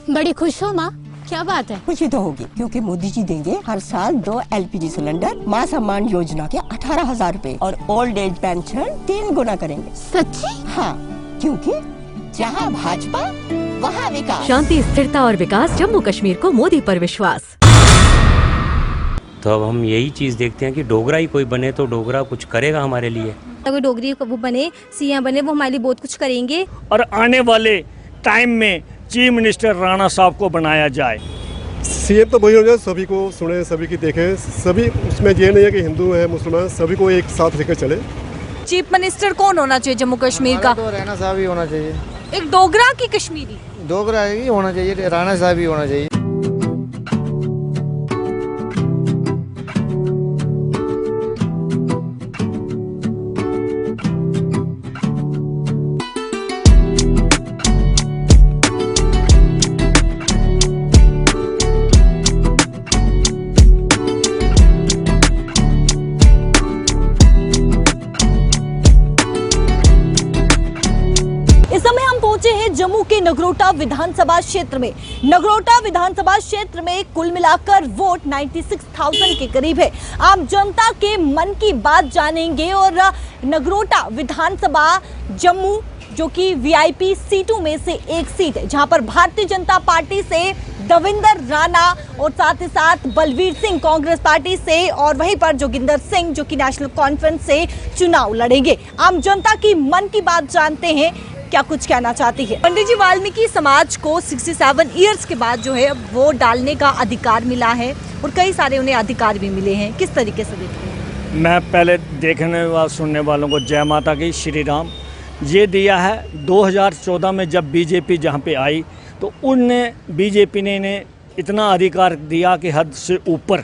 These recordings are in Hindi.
बड़ी खुश हो माँ, क्या बात है? खुशी तो होगी क्योंकि मोदी जी देंगे हर साल 2 LPG सिलेंडर, मां सम्मान योजना के 18,000 रूपए और ओल्ड एज पेंशन 3 गुना करेंगे। सच्ची? हाँ, क्योंकि जहाँ भाजपा वहाँ विकास। शांति, स्थिरता और विकास, जम्मू कश्मीर को मोदी पर विश्वास। तो अब हम यही चीज़ देखते हैं कि डोगरा ही कोई बने तो डोगरा कुछ करेगा हमारे लिए। अगर डोगरी वो बने, सीएम बने, वो हमारे लिए बहुत कुछ करेंगे। और आने वाले टाइम में चीफ मिनिस्टर राणा साहब को बनाया जाए। सीएम तो वही हो जाए, सभी को सुने, सभी की देखें, सभी उसमें ये नहीं है कि हिंदू है मुसलमान, सभी को एक साथ लेकर चले। चीफ मिनिस्टर कौन होना चाहिए जम्मू कश्मीर का? तो राणा साहब ही होना चाहिए। एक डोगरा की कश्मीरी? डोगरा ही होना चाहिए, राणा साहब ही होना चाहिए। जम्मू के नगरोटा विधानसभा क्षेत्र में। नगरोटा विधानसभा क्षेत्र में कुल मिलाकर वोट 96,000 के करीब है। आम जनता के मन की बात जानेंगे और नगरोटा विधानसभा जम्मू जो कि वीआईपी सीटों में से एक सीट है, जहां पर भारतीय जनता पार्टी से दविंदर राणा और साथ ही साथ बलवीर सिंह कांग्रेस पार्टी से, और वहीं पर जोगिंदर सिंह जो कि नेशनल कॉन्फ्रेंस से चुनाव लड़ेंगे। आम जनता की मन की बात जानते हैं, क्या कुछ कहना चाहती है। पंडित जी, वाल्मीकि समाज को 67 इयर्स के बाद जो है वोट डालने का अधिकार मिला है और कई सारे उन्हें अधिकार भी मिले हैं, किस तरीके से देखते हैं? मैं पहले देखने व सुनने वालों को जय माता की, श्री राम। ये दिया है 2014 में जब बीजेपी जहाँ पे आई तो उनने बीजेपी ने इन्हें इतना अधिकार दिया कि हद से ऊपर,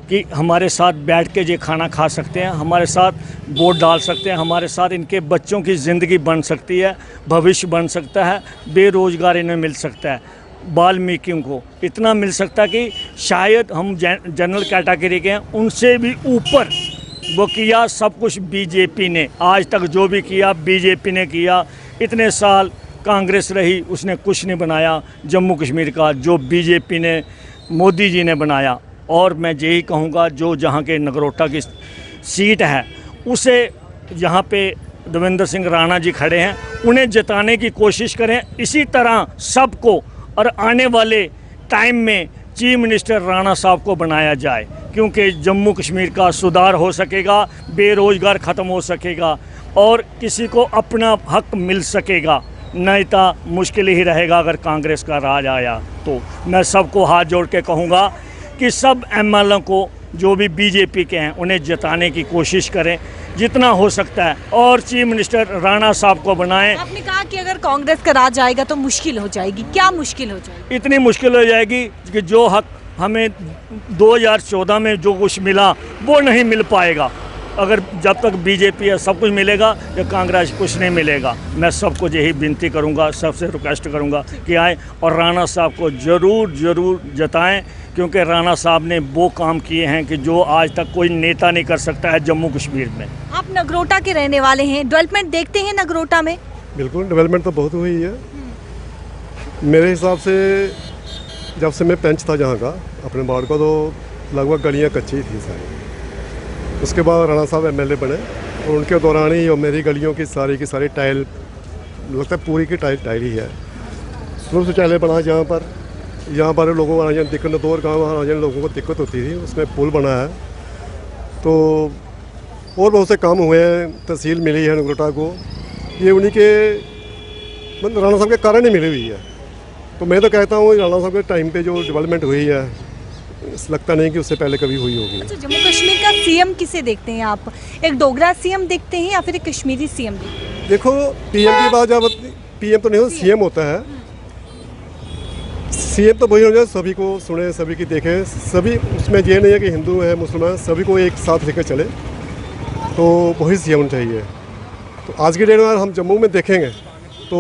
कि हमारे साथ बैठ के ये खाना खा सकते हैं, हमारे साथ वोट डाल सकते हैं, हमारे साथ इनके बच्चों की ज़िंदगी बन सकती है, भविष्य बन सकता है, बेरोज़गार इन्हें मिल सकता है। वाल्मीकियों को इतना मिल सकता है कि शायद हम जनरल कैटेगरी के हैं, उनसे भी ऊपर वो किया सब कुछ बीजेपी ने। आज तक जो भी किया बीजेपी ने किया। इतने साल कांग्रेस रही, उसने कुछ नहीं बनाया जम्मू कश्मीर का, जो बीजेपी ने, मोदी जी ने बनाया। और मैं यही कहूँगा, जो जहाँ के नगरोटा की सीट है उसे, जहाँ पे दविंदर सिंह राणा जी खड़े हैं, उन्हें जिताने की कोशिश करें इसी तरह सबको, और आने वाले टाइम में चीफ मिनिस्टर राणा साहब को बनाया जाए, क्योंकि जम्मू कश्मीर का सुधार हो सकेगा, बेरोज़गार ख़त्म हो सकेगा और किसी को अपना हक मिल सकेगा। नहीं तो मुश्किल ही रहेगा अगर कांग्रेस का राज आया तो। मैं सबको हाथ जोड़ के कहूँगा कि सब एमएलए को, जो भी बीजेपी के हैं, उन्हें जिताने की कोशिश करें जितना हो सकता है और चीफ मिनिस्टर राणा साहब को बनाएं। आपने कहा कि अगर कांग्रेस का राज आएगा तो मुश्किल हो जाएगी, क्या मुश्किल हो जाएगी? इतनी मुश्किल हो जाएगी कि जो हक हमें 2014 में जो कुछ मिला वो नहीं मिल पाएगा। अगर जब तक बीजेपी है सब कुछ मिलेगा, या कांग्रेस कुछ नहीं मिलेगा। मैं सबको यही विनती करूंगा, सबसे रिक्वेस्ट करूंगा कि आए और राणा साहब को ज़रूर जताएं, क्योंकि राणा साहब ने वो काम किए हैं कि जो आज तक कोई नेता नहीं कर सकता है जम्मू कश्मीर में। आप नगरोटा के रहने वाले हैं, डेवलपमेंट देखते हैं नगरोटा में? बिल्कुल, डेवलपमेंट तो बहुत हुई है। मेरे हिसाब से जब से मैं पंच था जहाँ का अपने वार्ड का, तो लगभग गलियाँ कच्ची थी सारी। उसके बाद राणा साहब एमएलए बने और उनके दौरान ही मेरी गलियों की सारी टाइल, लगता है पूरी की टाइल ही है। शुरू से टाइलें बना यहाँ पर लोगों को आने जाने दिक्कत, दौर गाँव आने जाने लोगों को दिक्कत होती थी, उसमें पुल बना है। तो और बहुत से काम हुए हैं, तहसील मिली है नगरोटा को, ये उन्हीं के मतलब राणा साहब के कारण ही मिली हुई है। तो मैं तो कहता हूँ राणा साहब के टाइम पे जो डेवलपमेंट हुई है, लगता नहीं कि उससे पहले कभी हुई होगी। अच्छा, जम्मू कश्मीर का सीएम किसे देखते हैं आप? एक डोगरा सीएम देखते हैं या फिर एक कश्मीरी सीएम देखते हैं? देखो, पीएम की बात, जब पीएम तो नहीं हो, सीएम होता है। सीएम तो वही हो जाए, सभी को सुने, सभी की देखें, सभी उसमें ये नहीं है कि हिंदू है मुसलमान, सभी को एक साथ लेकर चले, तो वही सीएम चाहिए। तो आज की डेट में हम जम्मू में देखेंगे तो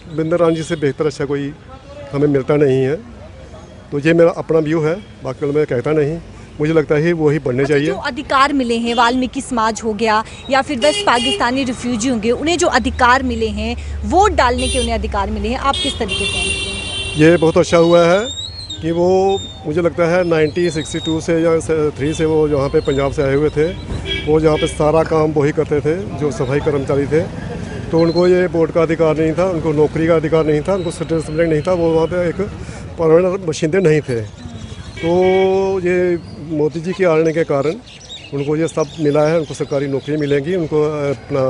दविंदर राणा जी से बेहतर अच्छा कोई हमें मिलता नहीं है। तो ये मेरा अपना व्यू है, बाकी मैं कहता नहीं, मुझे लगता है वही बढ़ने चाहिए। जो अधिकार मिले हैं, वाल्मीकि समाज हो गया या फिर वेस्ट पाकिस्तानी रिफ्यूजी होंगे, उन्हें जो अधिकार मिले हैं, वोट डालने के उन्हें अधिकार मिले हैं, आप किस तरीके से? ये बहुत अच्छा हुआ है कि वो मुझे लगता है 1962 से या 3 से वो जहाँ पे पंजाब से आए हुए थे, वो जहाँ पे सारा काम वही करते थे जो सफाई कर्मचारी थे। तो उनको ये बोर्ड का अधिकार नहीं था, उनको नौकरी का अधिकार नहीं था, उनको सर्टिफिकेट नहीं था, वो वहाँ पे एक परमानेंट बाशिंदे नहीं थे। तो ये मोदी जी के आने के कारण उनको ये सब मिला है, उनको सरकारी नौकरी मिलेंगी, उनको अपना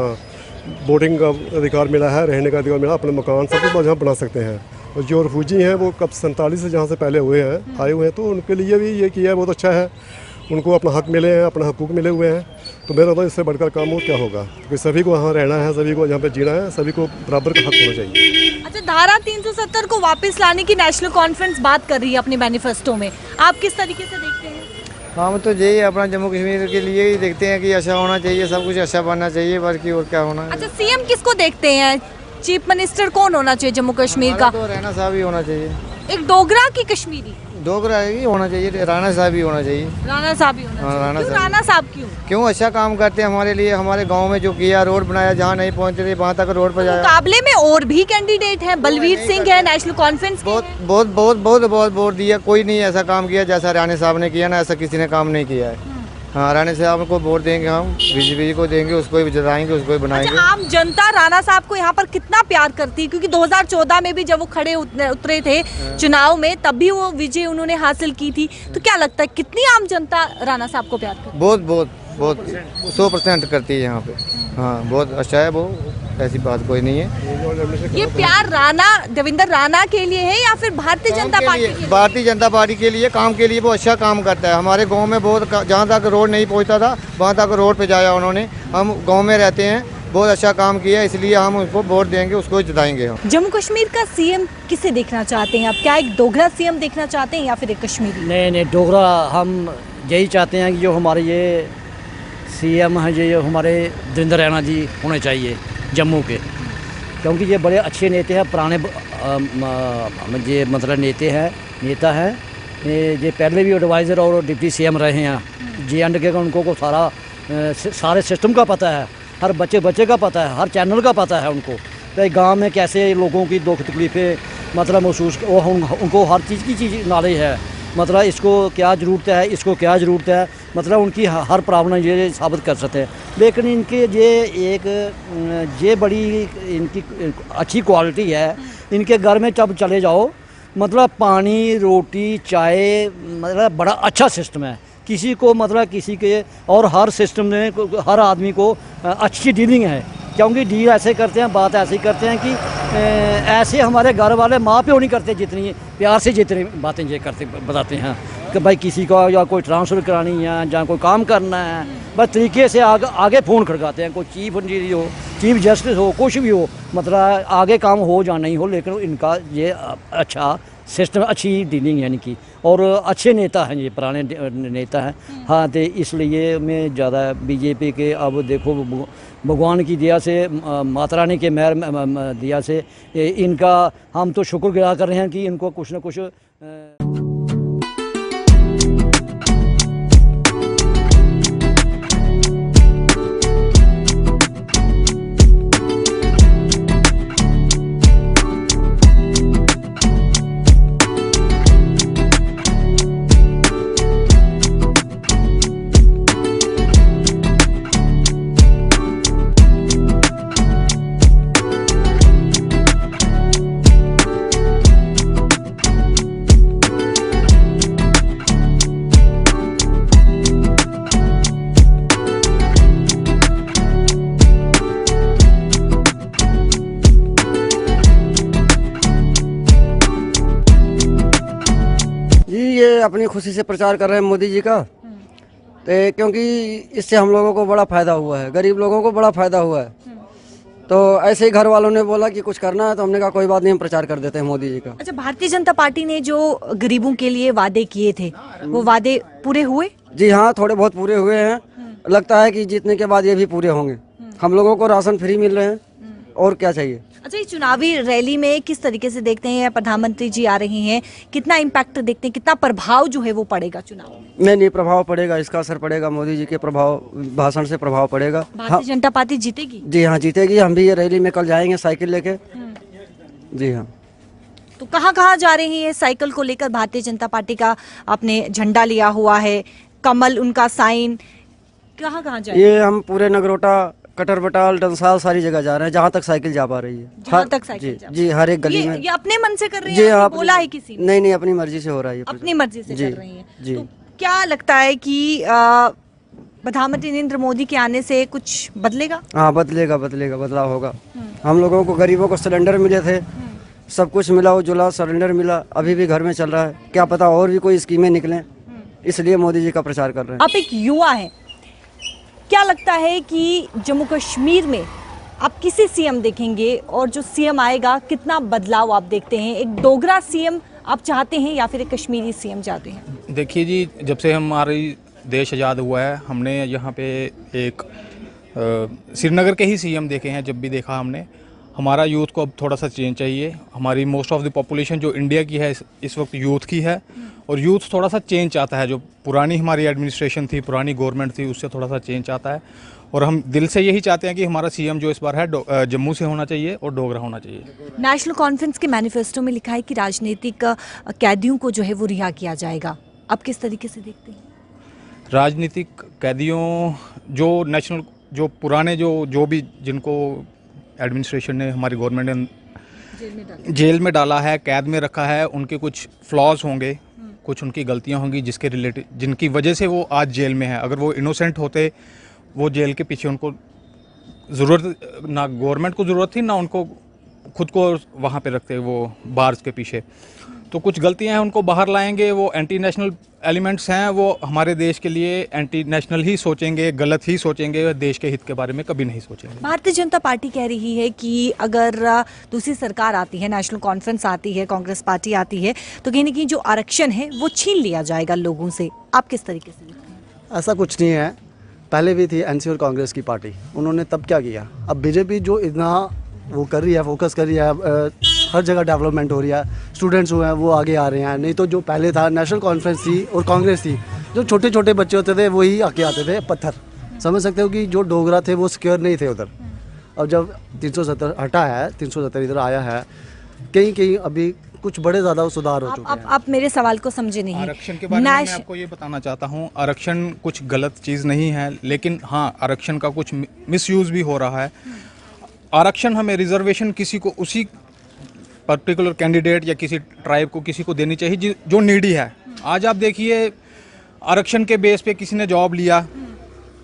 बोटिंग का अधिकार मिला है, रहने का अधिकार मिला, अपने मकान सब कुछ जहाँ बना सकते हैं। और जो रिफ्यूजी हैं वो कब 47 से जहाँ से पहले हुए हैं आए हुए हैं, तो उनके लिए भी ये किया है, बहुत अच्छा है। उनको अपना हक मिले हैं, अपना हकूक़ मिले हुए हैं। तो मेरा तो इससे बढ़कर काम और क्या होगा, क्योंकि सभी को वहाँ रहना है, सभी को यहाँ पे जीना है, सभी को बराबर का हक होना चाहिए। अच्छा, धारा 370 को वापस लाने की नेशनल कॉन्फ्रेंस बात कर रही है अपने मैनिफेस्टो में, आप किस तरीके से देखते हैं? हम तो यही अपना जम्मू कश्मीर के लिए ही देखते हैं कि अच्छा होना चाहिए, सब कुछ अच्छा बनना चाहिए, बाकी और क्या होना है। अच्छा, सीएम किसको देखते हैं? चीफ मिनिस्टर कौन होना चाहिए जम्मू कश्मीर का? तो राणा साहब ही होना चाहिए। एक डोगरा की कश्मीरी? डोगरा ही होना चाहिए, राणा साहब ही होना चाहिए। राणा साहब ही होना चाहिए। राणा क्यों साहब। राणा साहब क्यों? क्यों अच्छा काम करते हैं हमारे लिए, हमारे गांव में जो किया, रोड बनाया, जहाँ नहीं पहुँचते थे वहाँ तक रोड पर जाया। मुकाबले में और भी कैंडिडेट हैं, बलवीर सिंह है, नेशनल कॉन्फ्रेंस के हैं। बहुत वोट दिया, कोई नहीं ऐसा काम किया जैसा राणा साहब ने किया ना, ऐसा किसी ने काम नहीं किया है। हाँ, राणा साहब को वोट देंगे हम, बीजेपी को देंगे, उसको ही जिताएंगे, उसको ही बनाएंगे। अच्छा, आम जनता राणा साहब को यहाँ पर कितना प्यार करती है? क्योंकि 2014 में भी जब वो खड़े उतरे थे चुनाव में, तब भी वो विजय उन्होंने हासिल की थी। तो क्या लगता है कितनी आम जनता राणा साहब को प्यार करती है? बहुत 100% करती है यहाँ पे। हाँ, बहुत अच्छा है वो, ऐसी बात कोई नहीं है। ये प्यार राणा देवेंद्र राणा के लिए है या फिर भारतीय जनता पार्टी के लिए? भारतीय जनता पार्टी के लिए, काम के लिए वो अच्छा काम करता है। हमारे गांव में बहुत, जहाँ तक रोड नहीं पहुँचता था वहाँ तक रोड पे जाया उन्होंने। हम गांव में रहते हैं, बहुत अच्छा काम किया, इसलिए हम उसको वोट देंगे, उसको जिताएंगे हम। जम्मू कश्मीर का सीएम किसे देखना चाहते हैं आप? क्या एक डोगरा सीएम देखना चाहते हैं या फिर एक कश्मीरी? नहीं, डोगरा हम यही चाहते हैं कि जो हमारे ये सीएम हैं, जो हमारे देवेंद्र रैना जी होने चाहिए जम्मू के, क्योंकि ये बड़े अच्छे नेता हैं, पुराने ये मतलब नेता हैं। ये पहले भी एडवाइज़र और डिप्टी सीएम रहे हैं। J&K का उनको को सारे सिस्टम का पता है, हर बच्चे का पता है, हर चैनल का पता है उनको। तो गांव में कैसे लोगों की दुख तकलीफ़ें मतलब महसूस, उनको हर चीज़ की नॉलेज है। मतलब इसको क्या ज़रूरत है, इसको क्या ज़रूरत है, मतलब उनकी हर प्रॉब्लम ये साबित कर सकते हैं। लेकिन इनके ये बड़ी इनकी अच्छी क्वालिटी है। इनके घर में जब चले जाओ, मतलब पानी, रोटी, चाय, मतलब बड़ा अच्छा सिस्टम है। किसी को मतलब किसी के और हर सिस्टम में हर आदमी को अच्छी डीलिंग है, क्योंकि डील ऐसे करते हैं, बात ऐसे करते हैं कि ऐसे हमारे घर वाले माँ प्यो नहीं करते जितनी प्यार से जितनी बातें ये करते बताते हैं कि भाई किसी को या कोई ट्रांसफ़र करानी है या कोई काम करना है, बस तरीके से आगे फ़ोन खड़काते हैं। कोई चीफ इंजीनियर हो, चीफ जस्टिस हो, कुछ भी हो, मतलब आगे काम हो या नहीं हो, लेकिन इनका ये अच्छा सिस्टम, अच्छी डीलिंग है इनकी, और अच्छे नेता हैं, ये पुराने नेता हैं। हाँ, तो इसलिए मैं ज़्यादा बीजेपी के, अब देखो भगवान की दया से, माता रानी के मेहर दया से इनका हम तो शुक्रगुजार कर रहे हैं कि इनको कुछ न कुछ अपनी खुशी से प्रचार कर रहे हैं मोदी जी का, तो क्योंकि इससे हम लोगों को बड़ा फ़ायदा हुआ है, गरीब लोगों को बड़ा फ़ायदा हुआ है। तो ऐसे ही घर वालों ने बोला कि कुछ करना है, तो हमने कहा कोई बात नहीं, हम प्रचार कर देते हैं मोदी जी का। अच्छा, भारतीय जनता पार्टी ने जो गरीबों के लिए वादे किए थे, वो वादे पूरे हुए? जी हाँ, थोड़े बहुत पूरे हुए हैं। लगता है कि जीतने के बाद ये भी पूरे होंगे। हम लोगों को राशन फ्री मिल रहे हैं, और क्या चाहिए। अच्छा, ये चुनावी रैली में किस तरीके से देखते हैं? प्रधानमंत्री जी आ रही हैं, कितना इम्पैक्ट देखते हैं, कितना प्रभाव जो है वो पड़ेगा चुनाव में? नहीं, प्रभाव पड़ेगा, इसका असर पड़ेगा, मोदी जी के भाषण से प्रभाव पड़ेगा। भारतीय जनता पार्टी जीतेगी? जी हाँ, जीतेगी। हम भी ये रैली में कल जाएंगे साइकिल लेके। जी हाँ। तो कहाँ कहाँ जा रही हैं साइकिल को लेकर? भारतीय जनता पार्टी का आपने झंडा लिया हुआ है, कमल उनका साइन, कहाँ कहाँ जा रही है? ये हम पूरे नगरोटा, कटर बटाल, डंसाल सारी जगह जा रहे हैं जहाँ तक साइकिल जा पा रही है। जहाँ तक साइकिल जा जी, हर एक गली में। ये अपने मन से कर रही जी हैं या आप बोला है किसी ने? नहीं, अपनी मर्जी से हो रहा है। अपनी मर्जी से कर रही हैं। जी। तो क्या लगता है कि प्रधानमंत्री नरेंद्र मोदी के आने से कुछ बदलेगा? हाँ, बदलेगा, बदलाव होगा। हम लोगों को, गरीबों को सिलेंडर मिले थे, सब कुछ मिला, उज्ज्वला सिलेंडर मिला, अभी भी घर में चल रहा है। क्या पता और भी कोई स्कीमें निकलें, इसलिए मोदी जी का प्रचार कर रहे हैं। आप एक युवा हैं, क्या लगता है कि जम्मू कश्मीर में आप किसे सीएम देखेंगे और जो सीएम आएगा कितना बदलाव आप देखते हैं? एक डोगरा सीएम आप चाहते हैं या फिर एक कश्मीरी सीएम चाहते हैं? देखिए जी, जब से हमारी देश आज़ाद हुआ है, हमने यहाँ पे एक श्रीनगर के ही सीएम देखे हैं। जब भी देखा हमने, हमारा यूथ को अब थोड़ा सा चेंज चाहिए। हमारी मोस्ट ऑफ द पॉपुलेशन जो इंडिया की है इस वक्त यूथ की है, और यूथ थोड़ा सा चेंज चाहता है। जो पुरानी हमारी एडमिनिस्ट्रेशन थी, पुरानी गवर्नमेंट थी, उससे थोड़ा सा चेंज चाहता है। और हम दिल से यही चाहते हैं कि हमारा सीएम जो इस बार है जम्मू से होना चाहिए और डोगरा होना चाहिए। नेशनल कॉन्फ्रेंस के मैनिफेस्टो में लिखा है कि राजनीतिक कैदियों को जो है वो रिहा किया जाएगा, आप किस तरीके से देखते हैं? राजनीतिक कैदियों, जो पुराने जो भी जिनको एडमिनिस्ट्रेशन ने, हमारी गवर्नमेंट ने जेल में डाला है, कैद में रखा है, उनके कुछ फ्लॉज होंगे, कुछ उनकी गलतियां होंगी जिसके रिलेटेड, जिनकी वजह से वो आज जेल में है। अगर वो इनोसेंट होते, वो जेल के पीछे उनको ज़रूरत ना गवर्नमेंट को ज़रूरत थी, ना उनको खुद को वहाँ पे रखते वो बार्स के पीछे। तो कुछ गलतियां हैं, उनको बाहर लाएंगे। वो एंटी नेशनल एलिमेंट्स हैं, वो हमारे देश के लिए एंटी नेशनल ही सोचेंगे, गलत ही सोचेंगे, देश के हित के बारे में कभी नहीं सोचेंगे। भारतीय जनता पार्टी कह रही है कि अगर दूसरी सरकार आती है, नेशनल कॉन्फ्रेंस आती है, कांग्रेस पार्टी आती है, तो कहीं ना कहीं जो आरक्षण है वो छीन लिया जाएगा लोगों से। आप किस तरीके से देखते हैं? ऐसा कुछ नहीं है। पहले भी थी एनसी और कांग्रेस की पार्टी, उन्होंने तब क्या किया? अब बीजेपी जो इतना वो कर रही है, फोकस कर रही है, हर जगह डेवलपमेंट हो रही है, स्टूडेंट्स हुए हैं वो आगे आ रहे हैं। नहीं तो जो पहले था, नेशनल कॉन्फ्रेंस थी और कांग्रेस थी, जो छोटे छोटे बच्चे होते थे वही आके आते थे पत्थर। समझ सकते हो कि जो डोगरा थे वो सिक्योर नहीं थे उधर। अब जब 370 हटा है, 370 इधर आया है, कहीं कहीं अभी कुछ बड़े ज़्यादा सुधार हो चुके हैं। आप मेरे सवाल को समझे नहीं। आरक्षण के बारे में मैं आपको ये बताना चाहता हूँ, आरक्षण कुछ गलत चीज़ नहीं है, लेकिन हाँ, आरक्षण का कुछ मिसयूज़ भी हो रहा है। आरक्षण हमें, रिजर्वेशन किसी को, उसी पर्टिकुलर कैंडिडेट या किसी ट्राइब को किसी को देनी चाहिए जो नीडी है। आज आप देखिए, आरक्षण के बेस पे किसी ने जॉब लिया,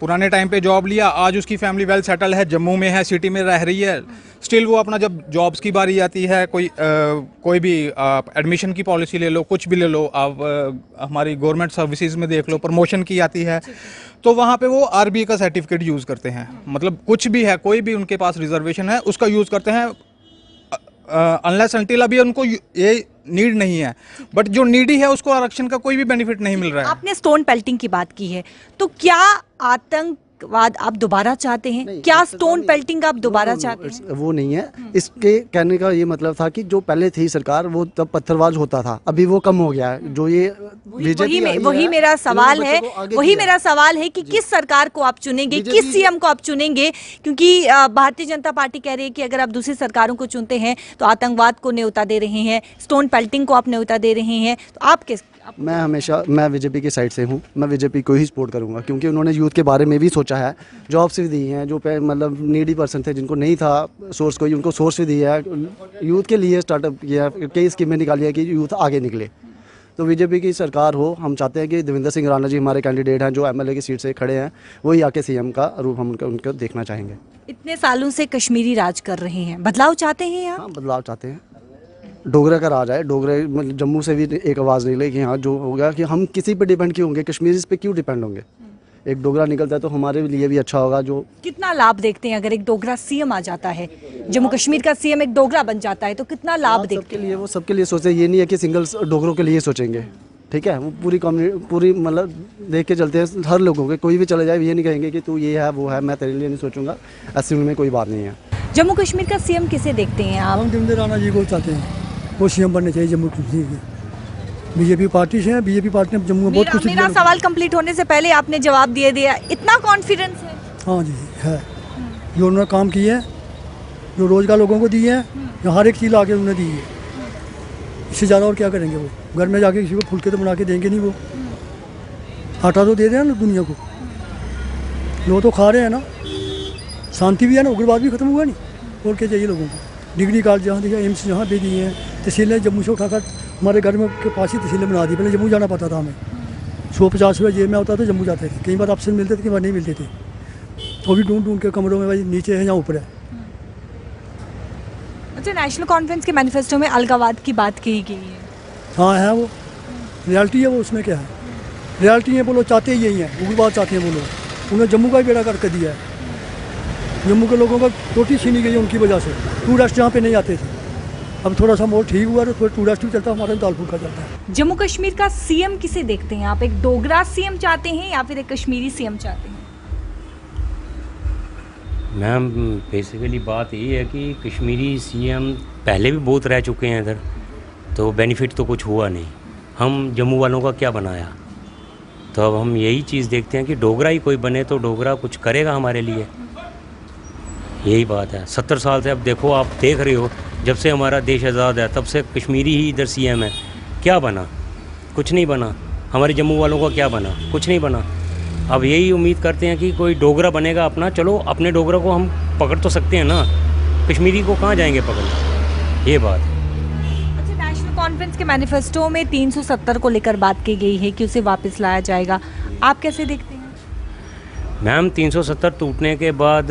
पुराने टाइम पे जॉब लिया, आज उसकी फैमिली वेल सेटल है, जम्मू में है, सिटी में रह रही है, स्टिल वो अपना जब जॉब्स की बारी आती है, कोई भी एडमिशन की पॉलिसी ले लो, कुछ भी ले लो, आप हमारी गवर्नमेंट सर्विसेज में देख लो, प्रमोशन की आती है, तो वहाँ पे वो आरबीए का सर्टिफिकेट यूज़ करते हैं। मतलब कुछ भी है, कोई भी उनके पास रिजर्वेशन है, उसका यूज़ करते हैं, अनलेस अनटिल अभी उनको ये नीड नहीं है। बट जो नीडी है उसको आरक्षण का कोई भी बेनिफिट नहीं मिल रहा है। आपने स्टोन पेल्टिंग की बात की है, तो क्या आतंकवाद आप दोबारा चाहते हैं? क्या स्टोन पेल्टिंग आप दोबारा चाहते हैं? वो नहीं है। इसके कहने का ये मतलब था कि जो पहले थी सरकार, वो तब पत्थरबाज होता था, अभी वो कम हो गया है। जो ये वही मेरा सवाल है, वही मेरा सवाल है कि किस सरकार को आप चुनेंगे, किस सीएम को आप चुनेंगे? क्योंकि भारतीय जनता पार्टी कह रही है कि अगर आप दूसरी सरकारों को चुनते हैं तो आतंकवाद को न्योता दे रहे हैं, स्टोन पेल्टिंग को आप न्योता दे रहे हैं, तो आप किस? मैं बीजेपी की साइड से हूँ, मैं बीजेपी को ही सपोर्ट करूँगा, क्योंकि उन्होंने यूथ के बारे में भी सोचा है, जॉब्स भी दी हैं, जो मतलब नीडी पर्सन थे, जिनको नहीं था सोर्स कोई, उनको सोर्स भी दिया है, यूथ के लिए स्टार्टअप किया, कई स्कीमें निकाली है कि यूथ आगे निकले। तो बीजेपी की सरकार हो, हम चाहते हैं कि देवेंद्र सिंह राणा जी हमारे कैंडिडेट हैं, जो एमएलए की सीट से खड़े हैं, वही आके सीएम का रूप हम उनको देखना चाहेंगे। इतने सालों से कश्मीरी राज कर रहे हैं, बदलाव चाहते हैं आप? हाँ, बदलाव चाहते हैं। डोगरा का राज है, डोगरे मतलब जम्मू से भी एक आवाज़ निकले कि हाँ जो होगा कि हम किसी पे डिपेंड क्यों होंगे, कश्मीरी पे क्यों डिपेंड होंगे। एक डोगरा निकलता है तो हमारे लिए भी अच्छा होगा। जो कितना लाभ देखते हैं अगर एक डोगरा सीएम आ जाता है, जम्मू कश्मीर का सीएम एक डोगरा बन जाता है, तो कितना लाभ देखते हैं? वो सबके लिए सोचते हैं, ये नहीं है कि सिंगल डोगरों के लिए सोचेंगे, ठीक है। वो पूरी कम्युनिटी, पूरी मतलब देख के चलते हैं हर लोगों के। कोई भी चले जाए, ये नहीं कहेंगे कि तू ये है वो है, मैं तेरे लिए नहीं सोचूंगा, ऐसे में कोई बात नहीं है। जम्मू कश्मीर का सीएम किसे देखते हैं आप? हम देवेंद्र राणा जी को चाहते हैं, वो सीएम बनने चाहिए जम्मू कश्मीर के। बीजेपी पार्टी से है, बीजेपी पार्टी ने जम्मू में बहुत कुछ। मेरा सवाल कंप्लीट होने से पहले आपने जवाब दे दिया, इतना कॉन्फिडेंस है? हाँ जी है, जो उन्होंने काम किए हैं, जो रोजगार लोगों को दिए हैं, जो हर एक चीज़ आके उन्होंने दी है। इससे ज़्यादा और क्या करेंगे वो? घर में जाके किसी को फुलके तो बना के देंगे नहीं वो। आटा तो दे दें ना दुनिया को, लोग तो खा रहे हैं ना, शांति भी है ना, उग्रवाद भी खत्म हुआ नहीं, और क्या चाहिए लोगों को? डिग्री कॉलेज जहाँ दिया, एम्स जहाँ पे दिए हैं, तहसीलें जम्मू से उठाकर हमारे घर में के पास ही तहसीलें बना दी। पहले जम्मू जाना पड़ता था हमें, 150 रुपये जेब में होता था, जम्मू जाते थे, कई बार ऑप्शन मिलते थे, कई बार नहीं मिलते थे, वो भी ढूंढ के कमरों में, भाई नीचे है या ऊपर है। अच्छा, नेशनल कॉन्फ्रेंस के मैनिफेस्टो में अलगावाद की बात कही गई है। हाँ है, वो रियलिटी है, वो उसमें क्या है, रियलिटी है, वो लोग चाहते ही यही हैं, उग्रवाद चाहते हैं वो लोग। उन्होंने जम्मू का ही बेड़ा करके दिया है, जम्मू के लोगों का रोटी छीनी गई है उनकी वजह से। टूरिस्ट जहाँ पे नहीं आते थे, अब थोड़ा सा माहौल ठीक हुआ है, तो टूरिस्ट भी चलता है, हमारा दाल फुल्का चलता है। जम्मू कश्मीर का सीएम किसे देखते हैं आप? एक डोगरा सीएम चाहते हैं या फिर एक कश्मीरी सीएम चाहते हैं? मैम बेसिकली बात यही है कि कश्मीरी सीएम पहले भी बहुत रह चुके हैं इधर, तो बेनिफिट तो कुछ हुआ नहीं। हम जम्मू वालों का क्या बनाया? तो अब हम यही चीज़ देखते हैं कि डोगरा ही कोई बने तो डोगरा कुछ करेगा हमारे लिए, यही बात है। 70 साल से अब देखो, आप देख रहे हो, जब से हमारा देश आज़ाद है तब से कश्मीरी ही इधर सीएम है। क्या बना? कुछ नहीं बना। हमारे जम्मू वालों का क्या बना? कुछ नहीं बना। अब यही उम्मीद करते हैं कि कोई डोगरा बनेगा अपना। चलो, अपने डोगरा को हम पकड़ तो सकते हैं ना, कश्मीरी को कहाँ जाएंगे पकड़ने, ये बात है। अच्छा, नेशनल कॉन्फ्रेंस के मैनिफेस्टो में 370 को लेकर बात की गई है कि उसे वापस लाया जाएगा, आप कैसे देखते हैं? मैम 370 टूटने के बाद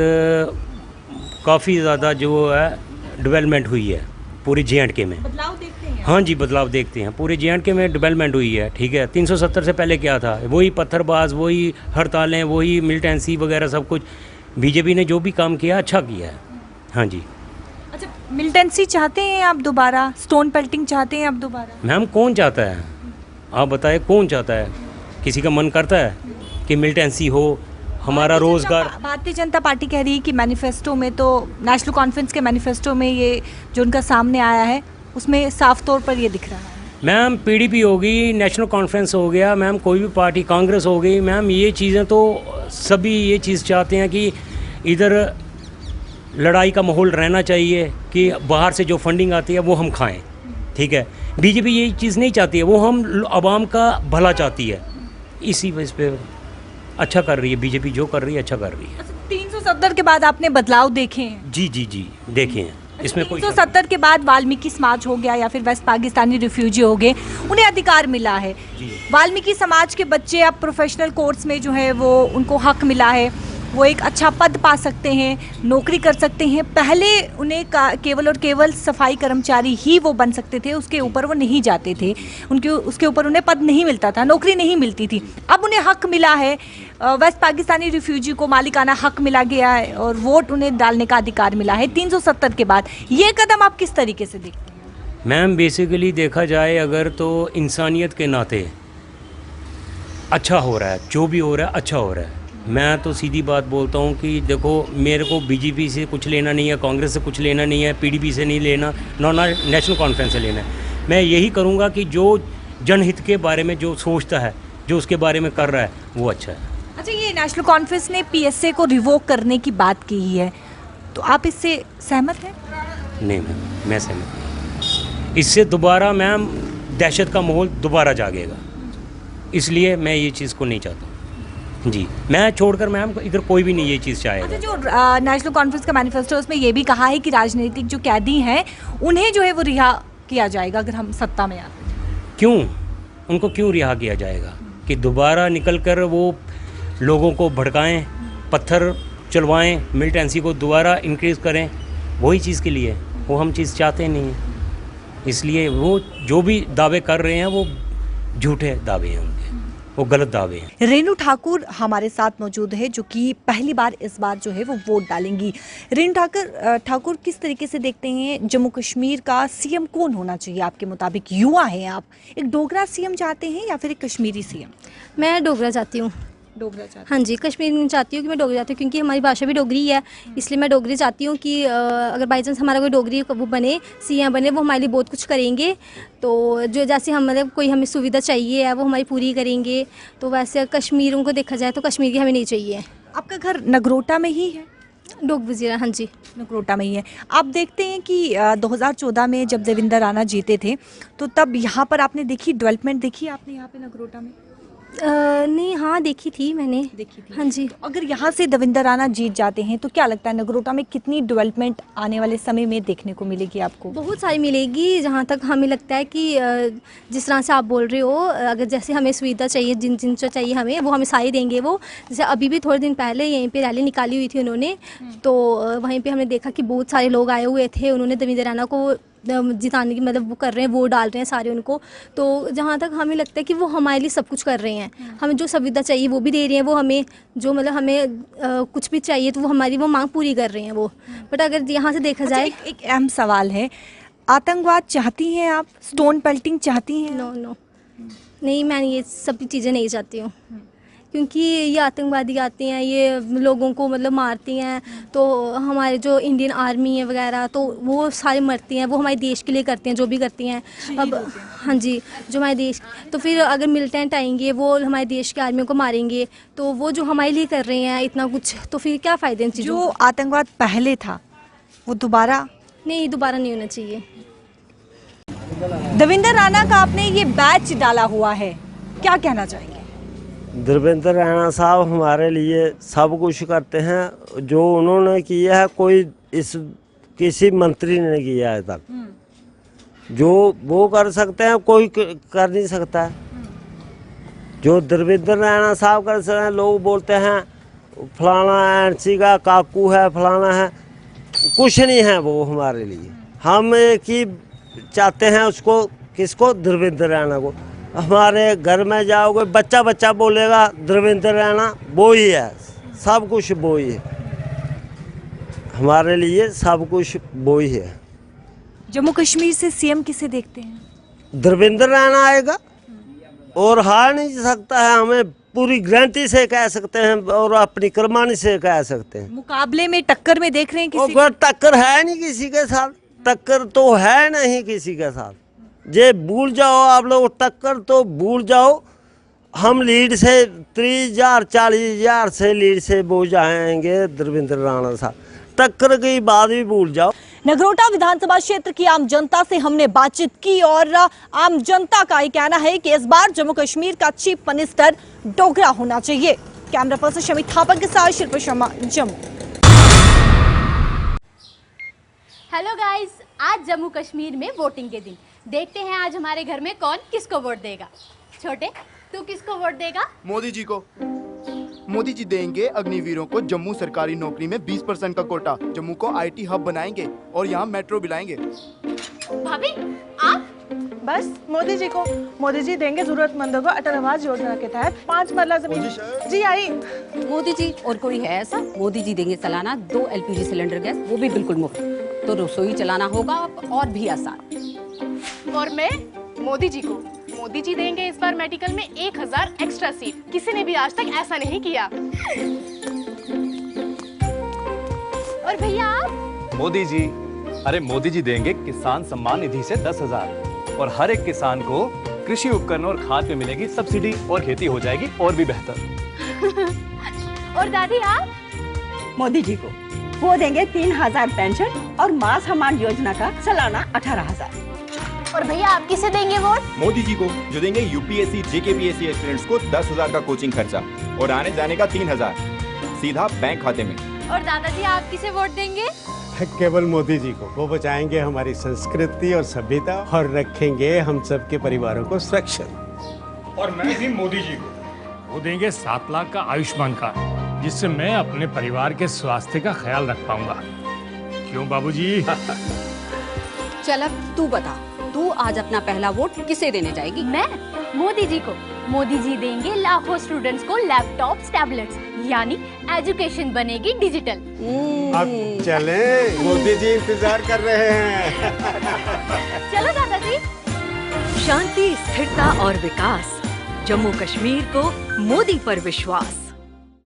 काफ़ी ज़्यादा जो है डेवलपमेंट हुई है पूरी जे.एंड.के में। बदलाव देखते हैं? हाँ जी, बदलाव देखते हैं, पूरे जे.एंड.के में डेवलपमेंट हुई है। ठीक है, 370 से पहले क्या था? वही पत्थरबाज, वही हड़तालें, वही मिलिटेंसी वगैरह सब कुछ। बीजेपी ने जो भी काम किया अच्छा किया है। हाँ जी। अच्छा, मिलिटेंसी चाहते हैं आप दोबारा? स्टोन पेल्टिंग चाहते हैं आप दोबारा? मैम कौन चाहता है? आप बताएं, कौन चाहता है? किसी का मन करता है कि मिलिटेंसी हो? हमारा रोजगार, भारतीय जनता पार्टी कह रही है कि मैनिफेस्टो में, तो नेशनल कॉन्फ्रेंस के मैनिफेस्टो में ये जो उनका सामने आया है उसमें साफ तौर पर ये दिख रहा है। मैम पीडीपी होगी, नेशनल कॉन्फ्रेंस हो गया, मैम कोई भी पार्टी, कांग्रेस हो गई, मैम ये चीज़ें तो सभी ये चीज़ चाहते हैं कि इधर लड़ाई का माहौल रहना चाहिए, कि बाहर से जो फंडिंग आती है वो हम खाएं। ठीक है, बीजेपी यही चीज़ नहीं चाहती है, वो हम आवाम का भला चाहती है। इसी वजह पे अच्छा कर रही है बीजेपी, जो कर रही है अच्छा कर रही है। 370 के बाद आपने बदलाव देखे हैं? जी जी जी, देखे हैं। इसमें 370 के बाद वाल्मीकि समाज हो गया या फिर वेस्ट पाकिस्तानी रिफ्यूजी हो गए, उन्हें अधिकार मिला है। वाल्मीकि समाज के बच्चे अब प्रोफेशनल कोर्स में जो है वो उनको हक मिला है, वो एक अच्छा पद पा सकते हैं, नौकरी कर सकते हैं। पहले उन्हें केवल और केवल सफाई कर्मचारी ही वो बन सकते थे, उसके ऊपर वो नहीं जाते थे, उसके ऊपर उन्हें पद नहीं मिलता था, नौकरी नहीं मिलती थी। अब उन्हें हक मिला है, वेस्ट पाकिस्तानी रिफ्यूजी को मालिकाना हक मिला गया है और वोट उन्हें डालने का अधिकार मिला है 370 के बाद। ये कदम आप किस तरीके से देखते हैं? मैम बेसिकली देखा जाए अगर तो इंसानियत के नाते अच्छा हो रहा है, जो भी हो रहा है अच्छा हो रहा है। मैं तो सीधी बात बोलता हूँ कि देखो, मेरे को बीजेपी से कुछ लेना नहीं है, कांग्रेस से कुछ लेना नहीं है, पीडीपी से नहीं लेना, ना नेशनल कॉन्फ्रेंस से लेना है। मैं यही करूँगा कि जो जनहित के बारे में जो सोचता है, जो उसके बारे में कर रहा है, वो अच्छा है। अच्छा, ये नेशनल कॉन्फ्रेंस ने पीएसए को रिवोक करने की बात की है, तो आप इससे सहमत हैं? नहीं मैम, मैं सहमत नहीं। इससे दोबारा मैम दहशत का माहौल दोबारा जागेगा, इसलिए मैं ये चीज़ को नहीं चाहता जी। मैं छोड़कर मैम इधर कोई भी नहीं ये चीज़ चाहेगा। अच्छा, जो नेशनल कॉन्फ्रेंस का मैनिफेस्टो उसमें ये भी कहा है कि राजनीतिक जो कैदी हैं उन्हें जो है वो रिहा किया जाएगा अगर हम सत्ता में आते हैं। क्यों? उनको क्यों रिहा किया जाएगा? कि दोबारा निकल कर वो लोगों को भड़काएं, पत्थर चलवाएं, मिलिटेंसी को दोबारा इंक्रीज़ करें, वही चीज़ के लिए। वो हम चीज़ चाहते नहीं हैं, इसलिए वो जो भी दावे कर रहे हैं वो झूठे दावे हैं, उनके वो गलत दावे हैं। रेणु ठाकुर हमारे साथ मौजूद है, जो कि पहली बार इस बार जो है वो वोट डालेंगी। रेणु ठाकुर किस तरीके से देखते हैं जम्मू कश्मीर का सीएम कौन होना चाहिए आपके मुताबिक? युवा हैं आप, एक डोगरा सीएम चाहते हैं या फिर एक कश्मीरी सीएम? मैं डोगरा चाहती हूँ। डोगरा चाहती? हाँ जी, कश्मीर नहीं चाहती हूँ कि मैं डोगरा चाहती हूँ, क्योंकि हमारी भाषा भी डोगरी है, इसलिए मैं डोगरी चाहती हूँ कि अगर बाई चांस हमारा कोई डोगरी वो बने, सीएम बने, वो हमारे लिए बहुत कुछ करेंगे। तो जो जैसे हम मतलब कोई हमें सुविधा चाहिए है वो हमारी पूरी करेंगे। तो वैसे कश्मीरों को देखा जाए तो कश्मीर की हमें नहीं चाहिए। आपका घर नगरोटा में ही है? डोग वजीरा, हाँ जी। नगरोटा में ही है। आप देखते हैं कि 2014 में जब देवेंद्र राणा जीते थे तो तब यहाँ पर आपने देखी डेवलपमेंट देखी आपने यहाँ पे नगरोटा में? नहीं, हाँ देखी थी मैंने। देखी थी, हाँ जी। तो अगर यहाँ से देवेंद्र राणा जीत जाते हैं तो क्या लगता है नगरोटा में कितनी डेवलपमेंट आने वाले समय में देखने को मिलेगी आपको? बहुत सारी मिलेगी। जहाँ तक हमें लगता है कि जिस तरह से आप बोल रहे हो, अगर जैसे हमें सुविधा चाहिए, जिन जिन जो चाहिए हमें, वो हमें सारी देंगे वो। जैसे अभी भी थोड़े दिन पहले यहीं पे रैली निकाली हुई थी उन्होंने, तो वहीं पे हमने देखा कि बहुत सारे लोग आए हुए थे। उन्होंने देवेंद्र राणा को जिताने की मतलब वो कर रहे हैं, वोट डाल रहे हैं सारे उनको। तो जहाँ तक हमें लगता है कि वो हमारे लिए सब कुछ कर रहे हैं। हमें जो सुविधा चाहिए वो भी दे रहे हैं, वो हमें जो मतलब हमें कुछ भी चाहिए तो वो हमारी वो मांग पूरी कर रहे हैं वो। बट अगर यहाँ से देखा जाए, एक अहम सवाल है, आतंकवाद चाहती हैं आप? स्टोन पेल्टिंग चाहती हैं? नो, नहीं, मैं ये सब चीज़ें नहीं चाहती हूँ, क्योंकि ये आतंकवादी आते हैं, ये लोगों को मतलब मारती हैं। तो हमारे जो इंडियन आर्मी है वगैरह, तो वो सारे मरती हैं, वो हमारे देश के लिए करते हैं जो भी करती हैं। अब हाँ जी, जो हमारे देश, तो फिर अगर मिलिटेंट आएंगे वो हमारे देश के आर्मियों को मारेंगे, तो वो जो हमारे लिए कर रहे हैं इतना कुछ, तो फिर क्या फ़ायदे इन चीज़ों? जो आतंकवाद पहले था वो दोबारा नहीं होना चाहिए। देवेंद्र राणा का आपने ये बैच डाला हुआ है, क्या कहना चाहेंगे? देवेंद्र राणा साहब हमारे लिए सब कुछ करते हैं। जो उन्होंने किया है कोई किसी मंत्री ने किया है तक। जो वो कर सकते हैं कोई कर नहीं सकता है। जो देवेंद्र राणा साहब कर सकते हैं, लोग बोलते हैं फलाना एनसी का काकू है, फलाना है, कुछ नहीं है वो हमारे लिए। हम एक ही चाहते हैं उसको, किसको? देवेंद्र राणा को। हमारे घर में जाओगे, बच्चा बोलेगा देवेंद्र राणा वो ही है, सब कुछ वो ही है हमारे लिए, सब कुछ वो ही है। जम्मू कश्मीर से सीएम किसे देखते हैं? देवेंद्र राणा आएगा और हार नहीं सकता है, हमें पूरी गारंटी से कह सकते हैं और अपनी कुर्बानी से कह सकते हैं। मुकाबले में टक्कर में देख रहे हैं किसी? टक्कर है नहीं किसी के साथ, टक्कर तो है नहीं किसी के साथ। ये भूल जाओ आप लोग, टक्कर तो भूल जाओ। हम लीड से 30,000-40,000 से लीड से वो जाएंगे देवेंद्र राणा साहब, टक्कर की बात भी भूल जाओ। नगरोटा विधानसभा क्षेत्र की आम जनता से हमने बातचीत की और आम जनता का ये कहना है कि इस बार जम्मू कश्मीर का चीफ मिनिस्टर डोगरा होना चाहिए। कैमरा पर्सन शमी थापा के साथ शिल्पा शर्मा, जम्मू। हेलो गाइस, आज जम्मू कश्मीर में वोटिंग के दिन। देखते हैं आज हमारे घर में कौन किसको वोट देगा। छोटे, तू किसको वोट देगा? मोदी जी को। मोदी जी देंगे अग्निवीरों को जम्मू सरकारी नौकरी में 20% का कोटा। जम्मू को आईटी हब बनाएंगे और यहाँ मेट्रो भी लाएंगे। भाभी, आप? बस मोदी जी को। मोदी जी देंगे जरूरतमंदों को अटल आवास योजना के तहत 5 मरला जमीन। जी आई। मोदी जी और कोई है ऐसा? मोदी जी देंगे सालाना 2 LPG सिलेंडर गैस, वो भी बिल्कुल मुफ्त। तो रसोई चलाना होगा और भी आसान। और मैं मोदी जी को। मोदी जी देंगे इस बार मेडिकल में 1000 एक्स्ट्रा सीट। किसी ने भी आज तक ऐसा नहीं किया। और भैया आप? मोदी जी, अरे मोदी जी देंगे किसान सम्मान निधि से 10,000 और हर एक किसान को कृषि उपकरण और खाद पे मिलेगी सब्सिडी और खेती हो जाएगी और भी बेहतर। और दादी आप? मोदी जी को। वो देंगे 3,000 पेंशन और मां सम्मान योजना का सालाना 18,000। और भैया आप किसे देंगे वोट? मोदी जी को, जो देंगे यूपीएससी JKPSC एस्पिरेंट्स को 10,000 का कोचिंग खर्चा और आने जाने का 3,000 सीधा बैंक खाते में। और दादाजी आप किसे वोट देंगे? केवल मोदी जी को। वो बचाएंगे हमारी संस्कृति और सभ्यता और रखेंगे हम सबके परिवारों को सुरक्षित। और मैं भी मोदी जी को। वो देंगे 7 लाख का आयुष्मान कार्ड, जिससे मैं अपने परिवार के स्वास्थ्य का ख्याल रख पाऊंगा। क्यों बाबूजी? चल अब तू बता, तू आज अपना पहला वोट किसे देने जाएगी? मैं मोदी जी को। मोदी जी देंगे लाखों स्टूडेंट्स को लैपटॉप्स, टैबलेट्स, यानी एजुकेशन बनेगी डिजिटल। अब चलें, मोदी जी इंतजार कर रहे हैं। चलो दादाजी। शांति, स्थिरता और विकास, जम्मू कश्मीर को मोदी पर विश्वास।